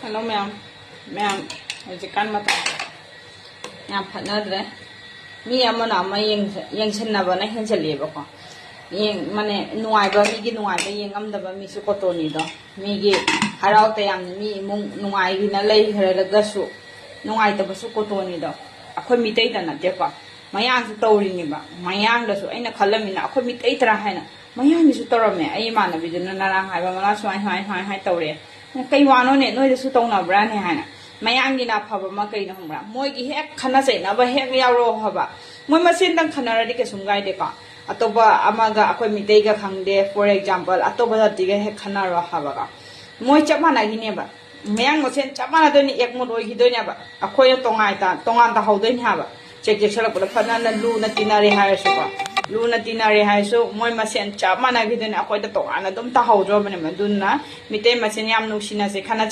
Hello ma'am. Ma'am, hꯧꯖꯤꯛ ꯀꯥꯟ ꯃꯇꯝ ꯌꯥꯝ ꯐꯠꯅꯗ꯭ꯔꯦ. ꯃꯤ ꯑꯃꯅ ꯑꯃ ꯌꯦꯡꯁꯤꯟꯅꯕꯅ ꯍꯦꯟꯖꯜꯂꯦꯕꯀꯣ. ꯃꯥꯅꯦ ꯅꯨꯡꯉꯥꯏꯕ ꯃꯤꯒꯤ ꯅꯨꯡꯉꯥꯏꯕ ꯌꯦꯡꯉꯝꯗꯕ ꯃꯤꯁꯨ ꯀꯣꯇꯣꯅꯤꯗꯣ. ꯃꯤꯒꯤ ꯍꯔꯥꯎ ꯇꯌꯥꯝꯅ ꯃꯤ ꯏꯃꯨꯡ ꯅꯨꯡꯉꯥꯏꯒꯤꯅ ꯂꯩꯈ꯭ꯔꯒꯁꯨ ꯅꯨꯡꯉꯥꯏꯇꯕꯁꯨ ꯀꯣꯇꯣꯅꯤꯗꯣ. ꯑꯩꯈꯣꯏ ꯃꯤꯇꯩꯗ ꯅꯠꯇꯦꯀꯣ. ꯃꯌꯥꯡꯁꯨ ꯇꯧꯔꯤꯅꯦꯕ. ꯃꯌꯥꯡꯗꯁꯨ ꯑꯩꯅ ꯈꯜꯂꯝꯃꯤꯅ ꯑꯩꯈꯣꯏ ꯃꯤꯇꯩꯇꯔꯥ ꯍꯥꯏꯅ ꯃꯌꯥꯡꯒꯤꯁꯨ ꯇꯧꯔꯝꯃꯦ. ꯑꯩ ꯏꯃꯥꯟꯅꯕꯤꯗꯨꯅ ꯅꯔꯥꯡ ꯍꯥꯏꯕ ꯃꯅꯥ ꯁꯨꯃꯥꯏ ꯇꯧꯔꯦ. ꯀꯩ ꯋꯥꯅꯣꯅꯦ ꯅꯣꯏꯗꯁꯨ ꯇꯧꯅꯕ꯭ꯔꯥꯅꯦ ꯍꯥꯏꯅ. ꯃꯌꯥꯡꯒꯤꯅ ꯑꯐꯕ ꯑꯃ ꯀꯩꯅꯣ ꯈꯪꯕ꯭ꯔꯥ? ꯃꯣꯏꯒꯤ ꯍꯦꯛ ꯈꯟꯅ ꯆꯩꯅꯕ ꯍꯦꯛ ꯌꯥꯎꯔꯛꯑꯣ ꯍꯥꯏꯕ. ꯃꯣꯏ ꯃꯁꯦꯟꯗꯪ ꯈꯟꯅꯔꯗꯤ ꯀꯩꯁꯨꯝ ꯀꯥꯏꯗꯦꯀꯣ. ꯑꯇꯣꯞꯄ ꯑꯃꯒ ꯑꯩꯈꯣꯏ ꯃꯤꯇꯩꯒ ꯈꯪꯗꯦ ꯐꯣꯔ ꯑꯦꯛꯖꯥꯝꯄꯜ ꯑꯇꯣꯞꯄ ꯖꯥꯇꯤꯒ ꯍꯦꯛ ꯈꯟꯅꯔꯣ ꯍꯥꯏꯕꯀꯣ. ꯃꯣꯏ ꯆꯞ ꯃꯥꯟꯅꯈꯤꯅꯦꯕ. ꯃꯌꯥꯡ ꯃꯁꯦꯟ ꯆꯞ ꯃꯥꯟꯅꯗꯣꯏꯅꯤ ꯑꯦꯛꯃꯨꯠ ꯑꯣꯏꯈꯤꯗꯣꯏꯅꯦꯕ. ꯑꯩꯈꯣꯏꯅ ꯇꯣꯉꯥꯟ ꯇꯥꯍꯧꯗꯣꯏꯅꯤ ꯍꯥꯏꯕ. ꯆꯦꯛꯁꯜꯂꯛꯄꯗ ꯐꯖꯅ ꯂꯨꯅ ꯇꯤꯟꯅꯔꯦ ꯍꯥꯏꯔꯁꯨꯀꯣ. ꯂꯨꯅ ꯇꯤꯟꯅꯔꯦ ꯍꯥꯏꯔꯁꯨ ꯃꯣꯏ ꯃꯁꯦꯟ ꯆꯞ ꯃꯥꯟꯅꯈꯤꯗꯣꯏꯅꯤ. ꯑꯩꯈꯣꯏꯗ ꯇꯣꯉꯥꯟꯅ ꯑꯗꯨꯝ ꯇꯥꯍꯧꯗ꯭ꯔꯕꯅꯦꯕ. ꯑꯗꯨꯅ ꯃꯤꯇꯩ ꯃꯁꯦꯟ ꯌꯥꯝ ꯅꯨꯡꯁꯤꯅꯁꯦ ꯈꯟꯅ